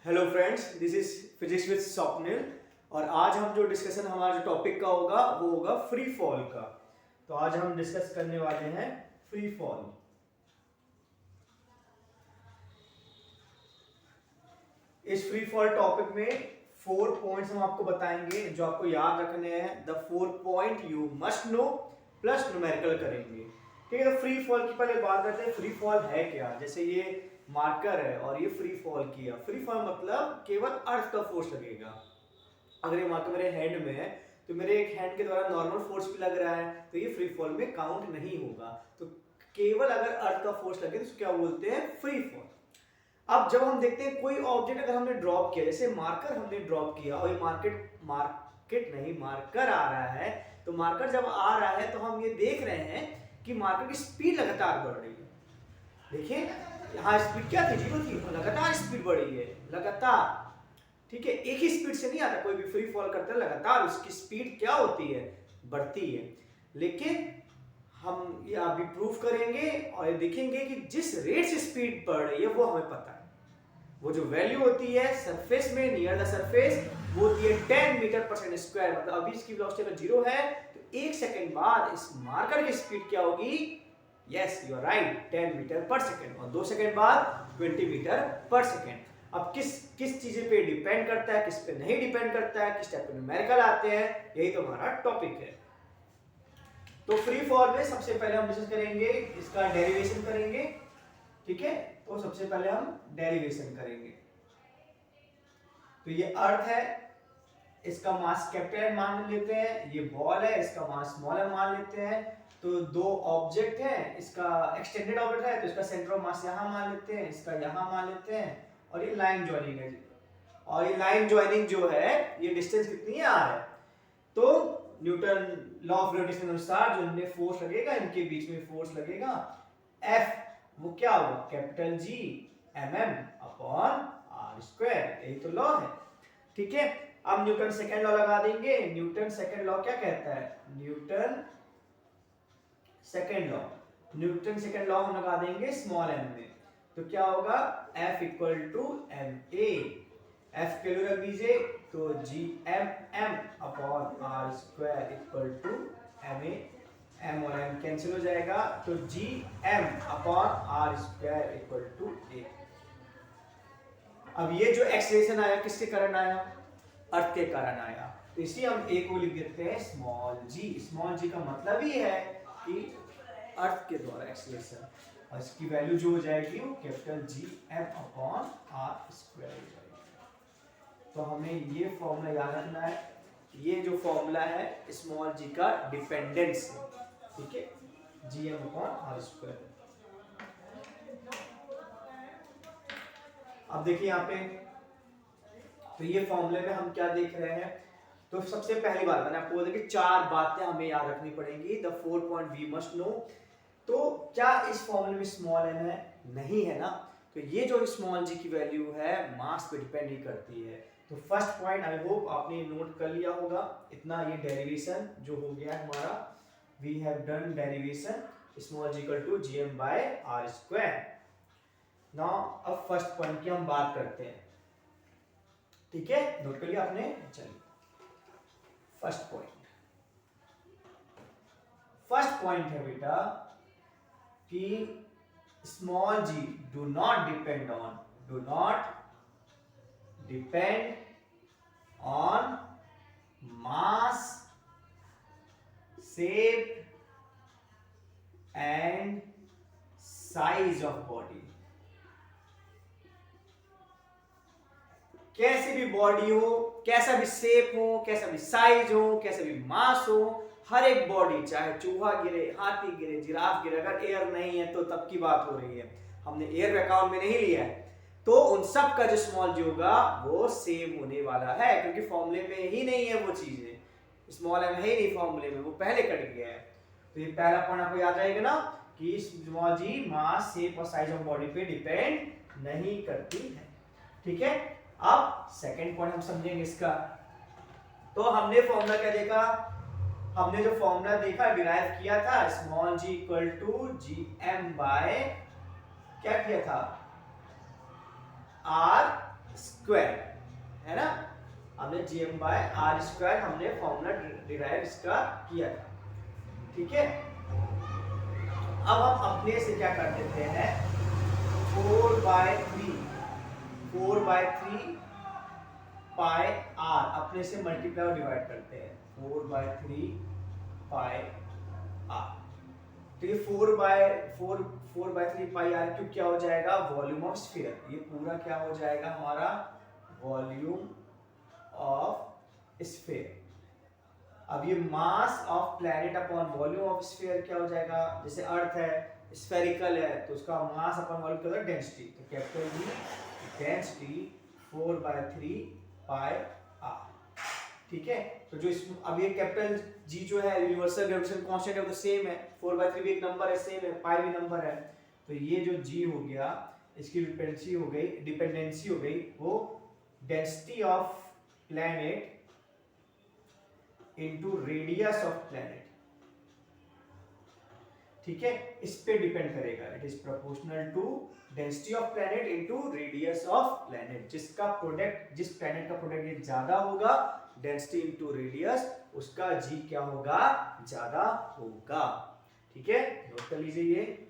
Hello friends, this is physics with Swapnil. और आज हम जो डिस्कशन हमारा जो टॉपिक का होगा वो होगा फ्री फॉल का। तो आज हम डिस्कस करने वाले हैं फ्री फॉल। इस फ्री फॉल टॉपिक में 4 पॉइंट्स हम आपको बताएंगे जो आपको याद रखने हैं। The 4 point you must know plus numerical करेंगे। ठीक है, तो फ्री फॉल की पहले बात करते हैं। फ्री फॉल है क्या? जैसे ये मार्कर है और ये फ्री फॉल किया। फ्री फॉल मतलब केवल अर्थ का फोर्स लगेगा। अगर ये मार्कर मेरे हैंड में है तो मेरे एक हैंड के द्वारा नॉर्मल फोर्स भी लग रहा है, तो ये फ्री फॉल में काउंट नहीं होगा। तो केवल अगर अर्थ का फोर्स लगे तो क्या बोलते हैं? Free fall. अब जब हम देखते हैं कोई ऑब्जेक्ट अगर हमने ड्रॉप किया, जैसे मार्कर हमने ड्रॉप किया और ये मार्कर आ रहा है, तो मार्कर जब आ रहा है तो हम ये देख रहे हैं कि मार्कर की स्पीड लगातार बढ़ रही है। देखिए यहाँ स्पीड क्या थी? 0 थी, लगातार स्पीड बढ़ी है, लगातार। ठीक है, एक ही स्पीड से नहीं आता। कोई भी फ्री फॉल करता है लगातार उसकी स्पीड क्या होती है? बढ़ती है। लेकिन हम ये अभी प्रूफ करेंगे और ये देखेंगे कि जिस रेट से स्पीड बढ़ रही है वो हमें पता है। वो जो वैल्यू होती है सरफेस में, नियर द सरफेस, वो होती है 10 मीटर पर सेकंड स्क्वायर। मतलब अभी इसकी वेलोसिटी अगर 0 है तो 1 सेकंड बाद इस मार्कर की स्पीड क्या होगी? Yes, you are right, 10 metre पर सेकंड। और 2 सेकंड बाद 20 मीटर पर सेकंड। अब किस चीजें पे डिपेंड करता है, किस पे नहीं डिपेंड करता है, किस टाइप के न्यूमेरिकल आते हैं, यही तो हमारा टॉपिक है। तो फ्री फॉल में सबसे पहले हम डिस्कस करेंगे, इसका डेरिवेशन करेंगे। ठीक है, तो सबसे पहले हम डेरिवेशन करेंगे। तो ये अर्थ है, इसका मास कैपिटल मान लेते हैं। ये बॉल है, इसका मास स्मॉल मान लेते हैं। तो दो ऑब्जेक्ट है, इसका एक्सटेंडेड ऑब्जेक्ट है तो इसका सेंटर ऑफ मास यहां मान लेते हैं, इसका यहां मान लेते हैं। और ये लाइन ज्वाइनिंग है, और ये लाइन ज्वाइनिंग जो है ये डिस्टेंस कितनी है? r है। तो न्यूटन लॉ ऑफ ग्रेविटेशन के अनुसार जो इनमें फोर्स लगेगा, इनके बीच में फोर्स लगेगा F, वो क्या होगा? Capital G mm upon r square. यही तो लॉ है। ठीक है, अब न्यूटन सेकंड लॉ लगा देंगे। न्यूटन सेकंड लॉ क्या कहता है? न्यूटन सेकंड लॉ हम लगा देंगे स्मॉल m में। तो क्या होगा? F equal to ma। F के लिए रख दीजिए, तो Gmm upon r square equal to ma। m और m कैंसिल हो जाएगा, तो Gm upon r square equal to a। अब ये जो एक्सेलरेशन आया किसके कारण आया? अर्थ के कारण आया। तो इसी हम a को लिख देते हैं स्मॉल g। स्मॉल g का मतलब ही है कि अर्थ के द्वारा एक्सेलरेशन, और इसकी वैल्यू जो हो जाएगी वो capital Gm upon r square हो जाएगी। तो हमें ये फॉर्मूला याद रखना है। ये जो फॉर्मूला है स्मॉल g का डिपेंडेंस है। ठीक है, Gm अपॉन r स्क्वायर। अब देखिए यहाँ पे, तो ये फॉर्मूले में हम क्या देख रहे हैं? तो सबसे पहली बात मैंने आपको बोला कि 4 बातें हमें याद रखनी पड़ेंगी। The 4 point we must know. तो क्या इस फॉर्मूले में स्मॉल m है? नहीं है ना। तो ये जो स्मॉल g की वैल्यू है मास पे डिपेंड ही करती है। तो फर्स्ट पॉइंट आई होप आपने नोट कर लिया होगा। इतना ये डेरिवेशन जो हो गया हमारा, we have done derivation small g equal to Gm by r square. Now अब फर्स्ट पॉइंट की हम बात करते हैं। ठीक है, नोट कर लिया आपने? चलिए फर्स्ट पॉइंट है बेटा कि small g do not depend on mass, shape and size of body. कैसी भी बॉडी हो, कैसा भी शेप हो, कैसा भी साइज हो, कैसा भी मास हो, हर एक बॉडी, चाहे चूहा गिरे, हाथी गिरे, जिराफ गिरे, अगर एयर नहीं है तो तब की बात हो रही है, हमने एयर अकाउंट में नहीं लिया है, तो उन सब का जो स्मॉल जी होगा वो सेम होने वाला है, क्योंकि फॉर्मूले में ही नहीं है वो चीजें। स्मॉल एम है ही नहीं फॉर्मूले में, वो पहले कट गया है। तो ये पहला पॉइंट आपको याद रहेगा ना कि स्मॉल जी मास, शेप और साइज ऑफ बॉडी पे डिपेंड नहीं करती है। ठीक है, अब सेकंड पॉइंट हम समझेंगे इसका। तो हमने फॉर्मूला क्या देखा? हमने जो फॉर्मूला देखा, डिराइव किया था, small g equal to Gm by क्या किया था? r स्क्वायर, है ना। हमने gm/r² हमने फॉर्मूला डिराइव इसका किया था, ठीक है। अब हम अपने से क्या कर देते हैं, 4/3 पाई r अपने से मल्टीप्लाई और डिवाइड करते हैं, 4/3 पाई r। तो ये 4/3 पाई r क्यूब क्या हो जाएगा, वॉल्यूम ऑफ स्फीयर। ये पूरा क्या हो जाएगा हमारा, वॉल्यूम ऑफ स्फीयर। अब ये mass of planet upon volume of sphere क्या हो जाएगा, जैसे अर्थ है स्फेरिकल है तो उसका मास अपॉन वॉल्यूम क्या होता है, डेंसिटी। तो कैपिटल जी डेंसिटी 4/3 पाई r, ठीक है। तो जो अब ये कैपिटल जी जो है यूनिवर्सल ग्रेविटेशन कांस्टेंट है वो तो सेम है, 4/3 भी एक नंबर है, सेम है, पाई भी नंबर है। तो ये जो जी हो गया इसकी डिपेंडेंसी हो गई वो density of planet into radius of planet, ठीक है, इस पे डिपेंड करेगा। It is proportional to density of planet into radius of planet. जिसका प्रोडक्ट, जिस प्लैनेट का प्रोडक्ट ये ज्यादा होगा, डेंसिटी इनटू रेडियस, उसका जी क्या होगा, ज्यादा होगा, ठीक है। नोट कर लीजिए, ये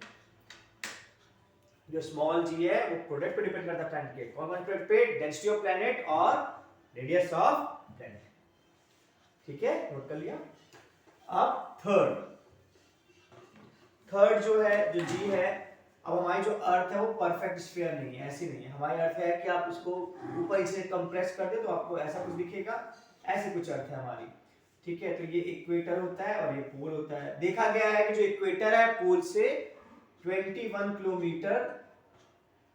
जो स्मॉल जी है वो प्रोडक्ट पे डिपेंड करता है प्लैनेट के, कौन सा प्रोडक्ट पे, डेंसिटी ऑफ प्लैनेट और रेडियस ऑफ प्लैनेट, ठीक है। नोट कर लिया। अब थर्ड जो है, जो जी है, अब हमारी जो अर्थ है वो परफेक्ट स्फीयर नहीं है, ऐसी नहीं है। हमारी अर्थ है कि आप इसको ऊपर इसे कंप्रेस कर दे तो आपको ऐसा कुछ दिखेगा, ऐसे कुछ अर्थ है हमारी, ठीक है। तो ये इक्वेटर होता है और ये पोल होता है। देखा गया है कि जो इक्वेटर है पोल से 21 किलोमीटर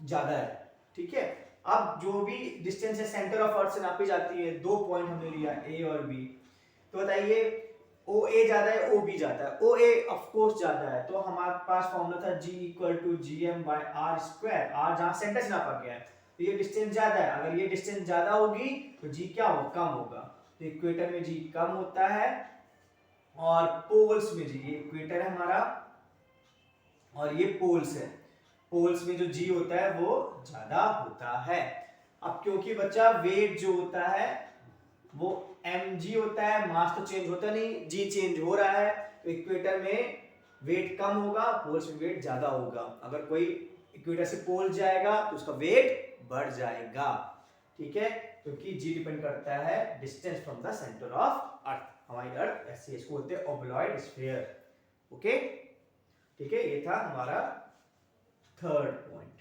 ज्यादा है, ठीक है। अब जो भी डिस्टेंस है सेंटर ऑफ अर्थ से नापी जाती है, 2 पॉइंट हमने लिया ए और बी, तो बताइए ओ ए ज्यादा है, ओ बी ज्यादा है, ओ ए ऑफ कोर्स ज्यादा है। तो हमारे पास फॉर्मूला था G = gm/r², r जहां सेंटर से नापा गया है, तो ये डिस्टेंस ज्यादा है। अगर ये डिस्टेंस ज्यादा होगी तो G क्या होगा, कम होगा। तो इक्वेटर में G कम होता है और पोल्स में G, ये इक्वेटर है हमारा और ये पोल्स है, पोल्स में जो G होता है वो ज्यादा होता है। अब क्योंकि बच्चा वेट जो होता है वो mg होता है, मास तो चेंज होता नहीं, g चेंज हो रहा है, तो इक्वेटर में वेट कम होगा, पोल्स में वेट ज्यादा होगा। अगर कोई इक्वेटर से पोल जाएगा तो उसका वेट बढ़ जाएगा, ठीक है, क्योंकि g डिपेंड करता है distance from the centre of earth. हमारी अर्थ ऐसे, इसको बोलते हैं ओब्लॉइड स्फीयर, ओके, ठीक है। ये था हमारा थर्ड पॉइंट।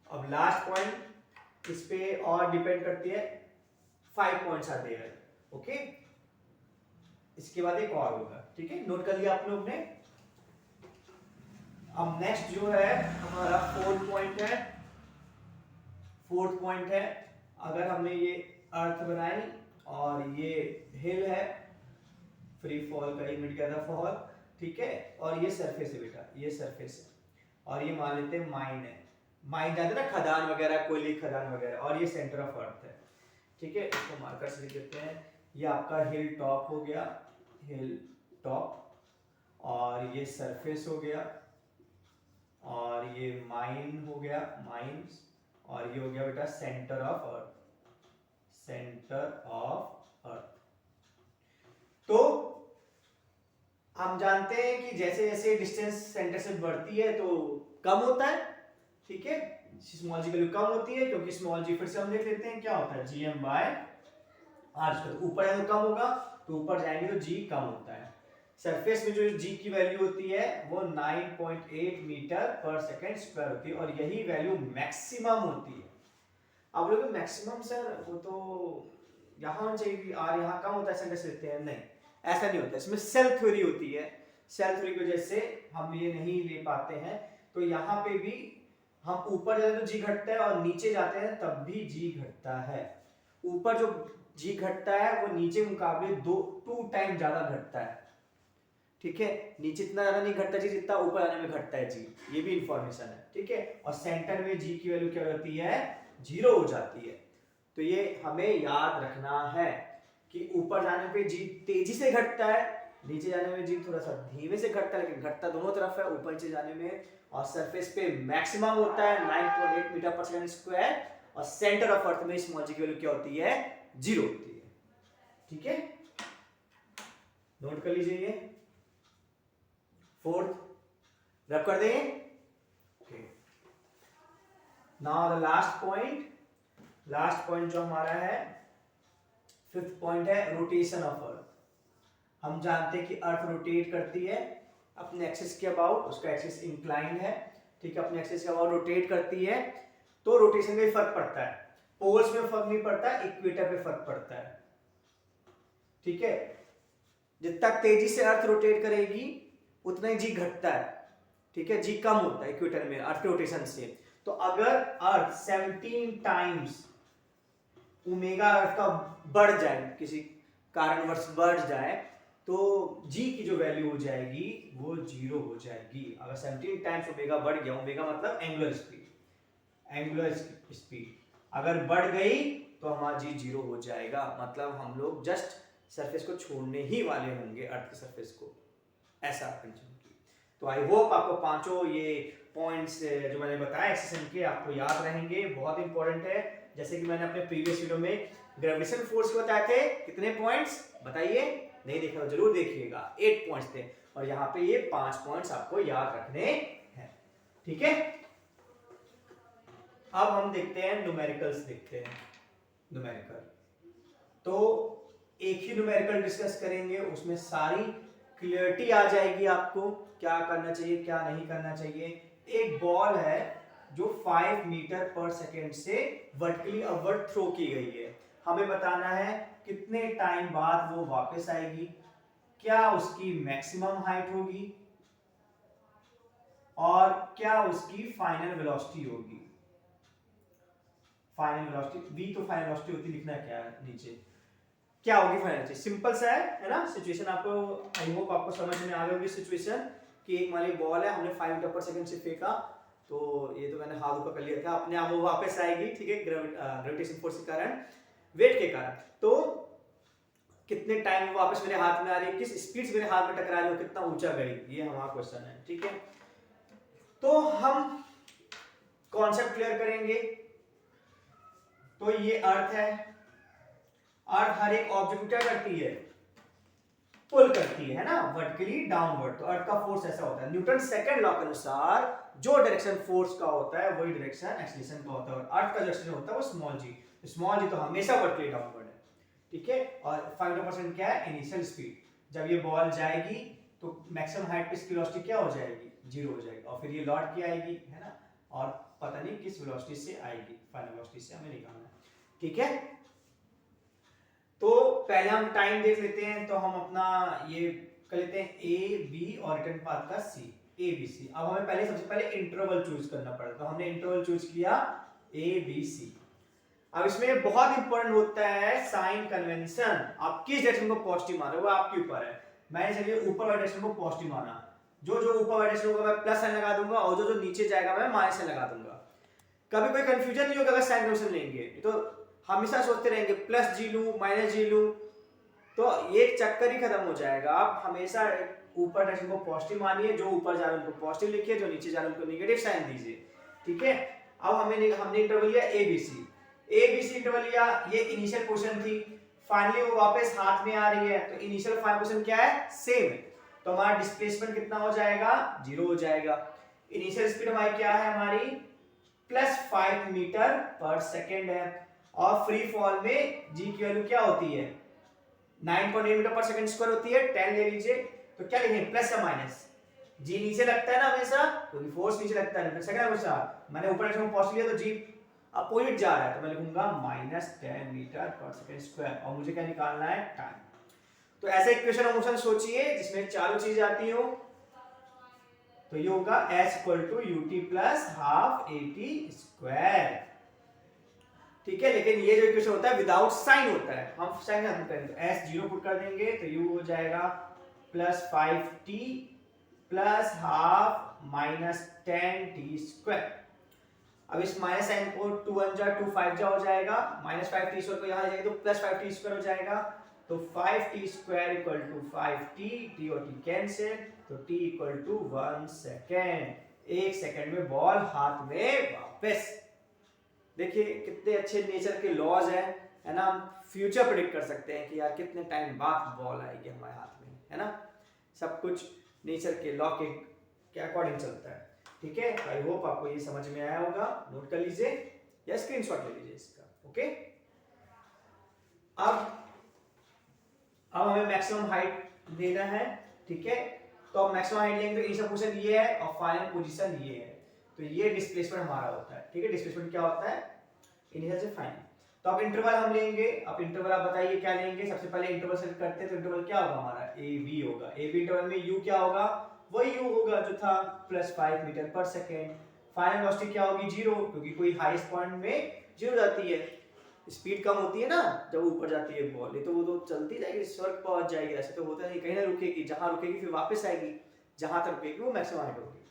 अब लास्ट पॉइंट, इस पे और डिपेंड करती है, 5 पॉइंट्स आते हैं, ओके। इसके बाद एक और होगा, ठीक है, नोट कर लिया आप लोग ने। अब नेक्स्ट जो है हमारा फोर्थ पॉइंट है, अगर हमने ये अर्थ बनाई और ये हिल है, फ्री फॉल का इमेज क्या था, फॉल, ठीक है, और ये सरफेस है बेटा, ये सरफेस है, और ये मान लेते हैं माइन है, माइन जानते ना, खदान वगैरह, कोयले की खदान वगैरह, और ये सेंटर ऑफ अर्थ है, ठीक है। इसको मार्कर से लिख देते हैं। ये आपका हिल टॉप हो गया, हिल टॉप, और ये सरफेस हो गया, और ये माइन हो गया, माइंस, और ये हो गया बेटा centre of earth, centre of earth. तो हम जानते हैं कि जैसे जैसे डिस्टेंस सेंटर से बढ़ती है तो कम होता है, ठीक है, स्मॉल जी वैल्यू कम होती है, क्योंकि स्मॉल जी फिर से हम देख लेते हैं क्या होता है, gm/r²। ऊपर है तो कम होगा, तो ऊपर जाएंगे तो g कम होता है। सरफेस में जो g की वैल्यू होती है वो 9.8 मीटर पर सेकंड स्क्वायर होती है, और यही वैल्यू मैक्सिमम होती है। अब लोग मैक्सिमम सर वो तो यहाँ चाहिए, आर यहाँ कम होता है सेंटर से लेते हैं, नहीं, ऐसा नहीं होता। इसमें सेल थ्योरी होती है, सेल थ्योरी की वजह से हम ये नहीं ले पाते हैं। तो यहाँ पे भी हम ऊपर जाते हैं तो जी घटता है, और नीचे जाते हैं तब भी जी घटता है। ऊपर जो जी घटता है वो नीचे मुकाबले 2 टाइम ज्यादा घटता है, ठीक है। नीचे इतना ज्यादा नहीं घटता जी जितना ऊपर आने में घटता है जी, ये भी इंफॉर्मेशन है, ठीक है। और सेंटर में जी की वैल्यू क्या होती है, 0 हो जाती है। तो ये हमें याद रखना है कि ऊपर जाने पे जी तेजी से घटता है, नीचे जाने में जी थोड़ा सा धीमे से घटता है, लेकिन घटता दोनों तरफ है, ऊपर नीचे जाने में। और सरफेस पे मैक्सिमम होता है 9.8 मीटर पर सेकंड स्क्वायर, और सेंटर ऑफ अर्थ में स्मॉल जी की वैल्यू क्या होती है, 0 होती है। ठीक है, नोट कर लीजिए ये फोर्थ रब कर दें। Okay, now the last point जो हमारा है फिफ्थ पॉइंट है रोटेशन ऑफ अर्थ। हम जानते हैं कि अर्थ रोटेट करती है अपने एक्सिस के अबाउट, उसका एक्सिस इंक्लाइंड है, ठीक है, अपने एक्सिस के अबाउट रोटेट करती है, तो रोटेशन में फर्क पड़ता है, पोल्स में फर्क नहीं पड़ता, इक्वेटर पे फर्क पड़ता है। ठीक है, जितना तेजी से अर्थ रोटेट करेगी उतना ही जी घटता है, ठीक है, जी कम होता है इक्वेटर में अर्थ रोटेशन से। तो अगर अर्थ 17 टाइम्स ओमेगा अर्थ का बढ़ जाए, किसी कारणवश बढ़ जाए, तो जी की जो वैल्यू हो जाएगी वो 0 हो जाएगी। अगर 17 टाइम्स ओमेगा बढ़ गया, ओमेगा मतलब एंगुलर स्पीड अगर बढ़ गई तो हमारा जी 0 हो जाएगा, मतलब हम लोग जस्ट सरफेस को छोड़ने ही वाले होंगे, अर्थ के सरफेस को, ऐसा कंडीशन की। तो आई होप आपको पांचों ये पॉइंट्स जो मैंने बताया एक्सेशन के आपको याद रहेंगे, बहुत इंपॉर्टेंट है। जैसे कि मैंने अपने प्रीवियस वीडियो में ग्रेविटेशन फोर्स के बताए थे, कितने पॉइंट्स बताइए, नहीं देखा तो जरूर देखिएगा, 8 पॉइंट्स थे, और यहाँ पे ये 5 पॉइंट्स आपको याद रखने हैं। ठीक है, अब हम देखते हैं न्यूमेरिकल्स, देखते हैं न्यूमेरिकल। तो एक ही न्यूमेरिकल डिस्कस करेंगे, उसमें सारी क्लियरिटी आ जाएगी आपको, क्या करना चाहिए क्या नहीं करना चाहिए। एक बॉल है जो 5 मीटर पर सेकेंड से वर्टिकली अपवर्ड थ्रो की गई है, हमें बताना है कितने टाइम बाद वो वापस आएगी, क्या उसकी मैक्सिमम हाइट होगी और क्या उसकी फाइनल वेलोसिटी होगी। फाइनल वेलोसिटी v तो फाइनल वेलोसिटी होती, लिखना क्या है नीचे, क्या होगी फाइनल वेलोसिटी। सिंपल सा है ना सिचुएशन, आपको आई होप आपको समझ में आ गई होगी सिचुएशन कि एक मान ली बॉल है, हमने 5 मीटर पर सेकंड से फेंका, तो ये तो मैंने हाथ ऊपर कर लिया था, अपने आप वो वापस आएगी, ठीक है, ग्रेविटेशन फोर्स के कारण, वेट के कारण। तो कितने टाइम वो वापस मेरे हाथ में आ रही है, किस स्पीड से मेरे हाथ में टकरा रही है, कितना ऊंचा गई, ये हमारा क्वेश्चन है। ठीक है, तो हम कॉन्सेप्ट क्लियर करेंगे। तो ये अर्थ है, अर्थ हर एक ऑब्जेक्ट को क्या करती है, पुल करती है ना, वर्टिकली डाउनवर्ड। तो अर्थ का फोर्स ऐसा होता है, न्यूटन सेकंड लॉ के अनुसार जो डायरेक्शन फोर्स का होता है वही डायरेक्शन एक्सीलरेशन का होता है, और अर्थ का डायरेक्शन होता है वो स्मॉल जी तो हमेशा वर्टिकली डाउनवर्ड है। ठीक है, और 5% क्या है, इनिशियल स्पीड। जब ये बॉल जाएगी तो मैक्सिमम हाइट पे इसकी वेलोसिटी क्या हो जाएगी, 0 हो जाएगी, और फिर ये लौट के आएगी, है ना, और पता नहीं किस वेलोसिटी से आएगी, फाइनल वेलोसिटी से हमें निकालना है। ठीक है, तो पहले हम टाइम देख लेते हैं, तो हम अपना ये कर लेते हैं ए बी और रिटर्न पाथ का सी, ए बी सी। अब हमें पहले सबसे पहले इंटरवल चूज करना पड़ेगा, तो हमने इंटरवल चूज किया ए बी सी। अब इसमें बहुत इंपॉर्टेंट होता है साइन कन्वेंशन, आप किस डायरेक्शन को पॉजिटिव मान रहे हो वो आपके ऊपर है। मैंने चलिए ऊपर वाले डायरेक्शन को पॉजिटिव माना, जो जो ऊपर वाले डायरेक्शन होगा मैं प्लस साइन लगा दूंगा, और जो जो नीचे जाएगा मैं माइनस साइन लगा दूंगा। कभी कोई कंफ्यूजन नहीं होगा अगर साइन कन्वेंशन लेंगे, तो हमेशा सोचते रहेंगे प्लस जी लूं माइनस जी लूं, तो ये चक्कर ही खत्म हो जाएगा। आप हमेशा ऊपर डायरेक्शन को पॉजिटिव मानिए, जो ऊपर जा रहे हैं उनको पॉजिटिव लिखिए, जो नीचे जा रहे हैं उनको नेगेटिव साइन दीजिए। ठीक है, अब हमने इंटरवल लिया ए बी सी, इंटरवल लिया, ये इनिशियल पोजीशन थी, फाइनली वो वापस हाथ में आ रही है, तो इनिशियल फाइनल पोजीशन क्या है, सेम है, तो हमारा डिस्प्लेसमेंट कितना हो जाएगा, 0 हो जाएगा। इनिशियल स्पीड हमारी क्या है, हमारी +5 मीटर पर सेकेंड है, और फ्री फॉल में जी की वैल्यू क्या होती है, 9.8 मीटर पर सेकंड स्क्वायर होती है, 10 ले लीजिए, तो क्या लिखें, प्लस या माइनस, जी नीचे लगता है ना हमेशा, क्योंकि फोर्स नीचे लगता है, सेकंड हमेशा मैंने ऊपर डायरेक्शन में पॉजिटिव लिया तो जी अपोजिट जा रहा है, तो मैं लिखूंगा -10 मीटर पर सेकंड स्क्वायर, और मुझे क्या निकालना है, टाइम। तो ऐसा इक्वेशन ऑफ मोशन सोचिए जिसमें चारों चीजें आती हो, तो ये होगा s = ut + ½ at²। ठीक है, लेकिन ये जो इक्वेशन होता है विदाउट साइन होता है, हम साइन खत्म करेंगे, तो s 0 पुट कर देंगे, तो u हो जाएगा +5t + ½ - 10t²। अब इस माइनस साइन को 2 1 जा 2 5 जा हो जाएगा, -5t² को यहाँ जाएगा तो +5t² हो जाएगा, तो 5t² = 5t, t और t कैंसिल, तो t = 1 सेकेंड, 1 सेकेंड में बॉल हाथ में वापस। देखिए कितने अच्छे नेचर के लॉज है ना। हम फ्यूचर प्रेडिक्ट कर सकते हैं कि यार कितने टाइम बाद बॉल आएगी हमारे हाथ में, है ना। सब कुछ नेचर के लॉ के अकॉर्डिंग चलता है। ठीक है, आई होप आपको ये समझ में आया होगा। नोट कर लीजिए या स्क्रीनशॉट ले लीजिए इसका। ओके, अब हमें मैक्सिमम हाइट देना है। ठीक है, तो अब मैक्सिमम हाइट लेंगे तो इनिशियल पोजीशन ये है और फाइनल पोजीशन ये है, तो ये डिस्प्लेसमेंट हमारा होता है। ठीक है, डिस्प्लेसमेंट क्या होता है, इनिशियल से फाइनल। तो अब इंटरवल हम लेंगे। अब इंटरवल आप बताइए क्या लेंगे। सबसे पहले इंटरवल सेलेक्ट करते हैं, तो इंटरवल क्या होगा हमारा, ए बी होगा। ए बी इंटरवल में यू क्या होगा, वही यू होगा जो था +5 मीटर पर सेकेंड। फाइनल वेलोसिटी क्या होगी, 0, क्योंकि कोई हाईएस्ट पॉइंट में 0 जाती है। स्पीड कम होती है ना जब ऊपर जाती है बॉल, नहीं तो वो तो चलती जाएगी, स्वर्ग पहुंच जाएगी। ऐसे तो होता नहीं, कहीं ना रुकेगी, जहां रुकेगी फिर वापस आएगी, जहां तक रुकेगी वो मैक्सिमम हाइट होगी।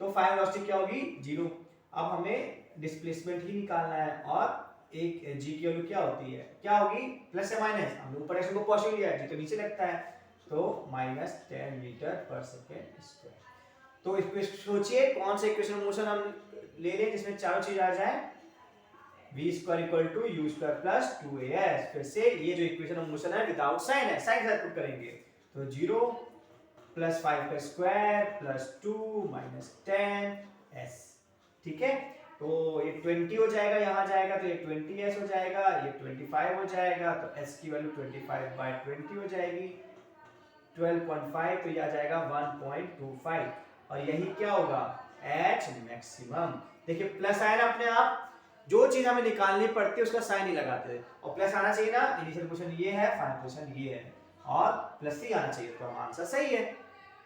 तो फाइनल वेलोसिटी क्या होगी, 0। अब हमें डिस्प्लेसमेंट ही निकालना है, और एक जी की वैल्यू क्या होती है, क्या होगी, प्लस या माइनस। हमने ऊपर एक्शन को पॉजिटिव लिया है, जी तो नीचे लगता है, तो -10 मीटर पर सेकेंड स्क्वायर। तो इसको सोचिए कौन सा इक्वेशन मोशन हम ले लें जिसमें चारों चीज आ जाए, v square equal to u square plus 2as। फिर से ये जो इक्वेशन ऑफ मोशन है विदाउट साइन है, साइन के साथ पुट करेंगे, तो 0 + 5 का स्क्वायर प्लस 2 - 10s। ठीक है, तो ये 20 हो जाएगा, यहाँ जाएगा तो ये 20s हो जाएगा, ये 25 हो जाएगा, तो s की वैल्यू 25/20 हो जाएगी, 12.5, तो ये आ जाएगा 1.25। और यही क्या होगा, h मैक्सिमम। देखिए प्लस आया ना अपने आप, जो चीज हमें निकालनी पड़ती है उसका साइन ही लगाते हैं, और प्लस आना चाहिए ना, इनिशियल पोजीशन ये है, फाइनल पोजीशन ये है, और प्लस ही आना चाहिए, तो आंसर सही है।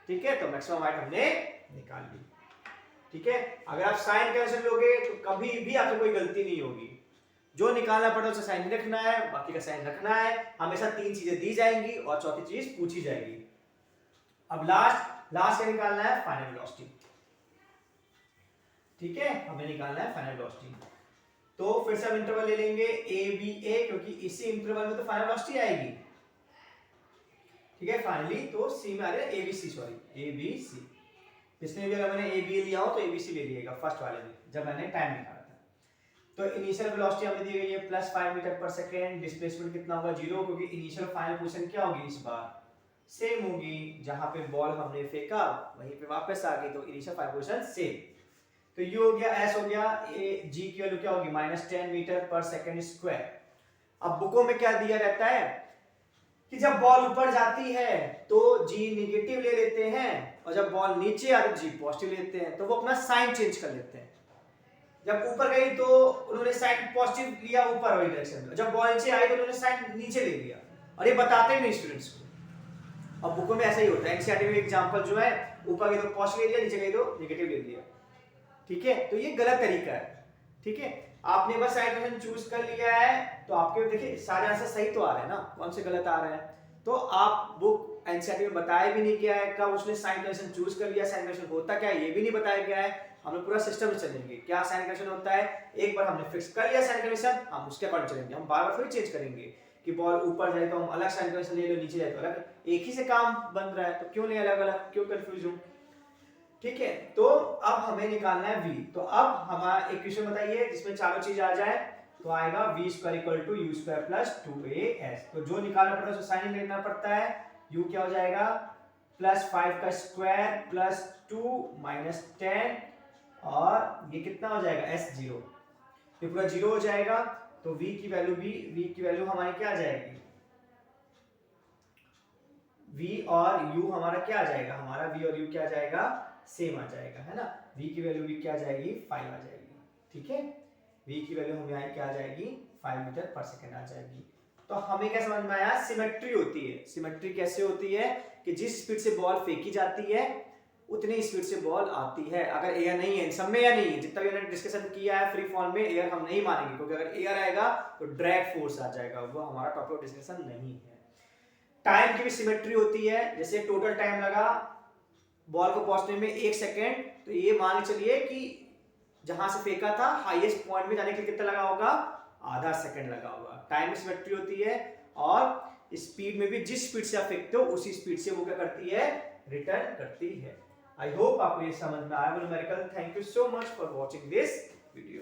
ठीक है, तो मैक्सिमम हाइट हमने निकाल ली। ठीक है, अगर आप साइन कैंसिल लोगे तो कभी भी आपसे कोई गलती नहीं होगी। जो निकालना पड़े उसे साइन रखना है, बाकी का साइन रखना है। हमेशा 3 चीजें दी जाएंगी और चौथी चीज पूछी जाएगी। अब लास्ट क्या निकालना है, फाइनल वेलोसिटी। ठीक है, हमें निकालना है फाइनल वेलोसिटी। तो फिर से हम इंटरवल ले लेंगे ए बी ए, क्योंकि इसी इंटरवल में तो फाइनल वेलोसिटी आएगी। ठीक है, फाइनली तो सी में आ रहा है A B C, sorry A B C. पिछले भी अगर मैंने ए बी लिया हो तो ए बी सी ले लीजिएगा फर्स्ट वाले में, जब मैंने टाइम निकाला था। तो इनिशियल वेलोसिटी हमें दी गई है +5 मीटर पर सेकेंड। डिस्प्लेसमेंट कितना होगा, 0, क्योंकि इनिशियल फाइनल पोजीशन क्या होगी इस बार, सेम होगी। जहां पे बॉल हमने फेंका वहीं पे वापस आ गई, तो इनिशियल फाइनल पोजीशन सेम। तो ये हो गया, एस हो गया, ए जी की वैल्यू क्या होगी, -10 मीटर पर सेकेंड स्क्वायर। अब बुकों में क्या दिया रहता है कि जब बॉल ऊपर जाती है तो जी नेगेटिव ले लेते हैं, और जब बॉल नीचे आती है जी पॉजिटिव लेते हैं, तो वो अपना साइन चेंज कर लेते हैं। जब ऊपर गई तो उन्होंने साइन पॉजिटिव लिया ऊपर वाली डायरेक्शन में, जब बॉल नीचे आई तो उन्होंने साइन नीचे ले लिया, और ये बताते ही नहीं स्टूडेंट्स को। अब बुकों में ऐसा ही होता है, एनसीईआरटी में एग्जांपल जो है, ऊपर गई तो पॉजिटिव ले लिया, नीचे गई तो नेगेटिव ले लिया। ठीक है, तो ये गलत तरीका है। ठीक है, आपने बस साइन कन्वेंशन चूज कर लिया है, तो आपके देखिए सारे आंसर सही तो आ रहे हैं ना, कौन से गलत आ रहे हैं। तो आप बुक एनसीईआरटी में बताया भी नहीं गया है कब उसने साइन कन्वेंशन चूज कर लिया, साइन कन्वेंशन होता क्या है ये भी नहीं बताया गया है। हमने पूरा सिस्टम से चलेंगे, क्या साइन कन्वेंशन होता है, एक बार हमने फिक्स कर लिया साइन कन्वेंशन, हम उसके अकॉर्डिंग चलेंगे। हम बार बार थोड़ी चेंज करेंगे कि बॉल ऊपर जाए तो हम अलग साइन कन्वेंशन ले लो, नीचे जाए तो अलग। एक ही से काम बन रहा है, तो क्यों नहीं अलग अलग, क्यों कंफ्यूज हूं। ठीक है, तो अब हमें निकालना है v। तो अब हमारा इक्वेशन बताइए जिसमें चारों चीज आ जाए, तो आएगा v square equal to u square plus 2as। तो जो निकालना पड़ता है उसको साइन लेना पड़ता है। u क्या हो जाएगा, +5 का स्क्वायर प्लस 2 - 10, और ये कितना हो जाएगा s 0, ये पूरा 0 हो जाएगा। तो v की वैल्यू हमारी क्या आ जाएगी, v और u हमारा क्या आ जाएगा, हमारा v और u क्या आ जाएगा, सेम आ जाएगा, है ना। v की वैल्यू भी क्या आ जाएगी, 5 आ जाएगी। ठीक है, v की वैल्यू हमें आई क्या आ जाएगी, 5 मीटर पर सेकेंड आ जाएगी। तो हमें क्या समझ में आया, सिमेट्री होती है। सिमेट्री कैसे होती है कि जिस स्पीड से बॉल फेंकी जाती है उतनी स्पीड से बॉल आती है। अगर एयर नहीं है, इन सब में एयर नहीं है, जितना भी हमने डिस्कशन किया है फ्री फॉल में, एयर हम नहीं मानेंगे, क्योंकि अगर एयर आएगा तो ड्रैग फोर्स आ जाएगा, वो हमारा टॉपिक ऑफ डिस्कशन नहीं है। टाइम की भी सिमेट्री होती है, जैसे टोटल टाइम लगा बॉल को पहुंचने में 1 सेकेंड, तो ये मान के चलिए कि जहां से फेंका था हाईएस्ट पॉइंट में जाने के लिए कितना लगा होगा, आधा सेकंड लगा होगा। टाइम की सिमेट्री होती है, और स्पीड में भी जिस स्पीड से आप फेंकते हो उसी स्पीड से वो क्या करती है, रिटर्न करती है। आई होप आपको ये समझ में आया numerical. Thank you so much for watching this video.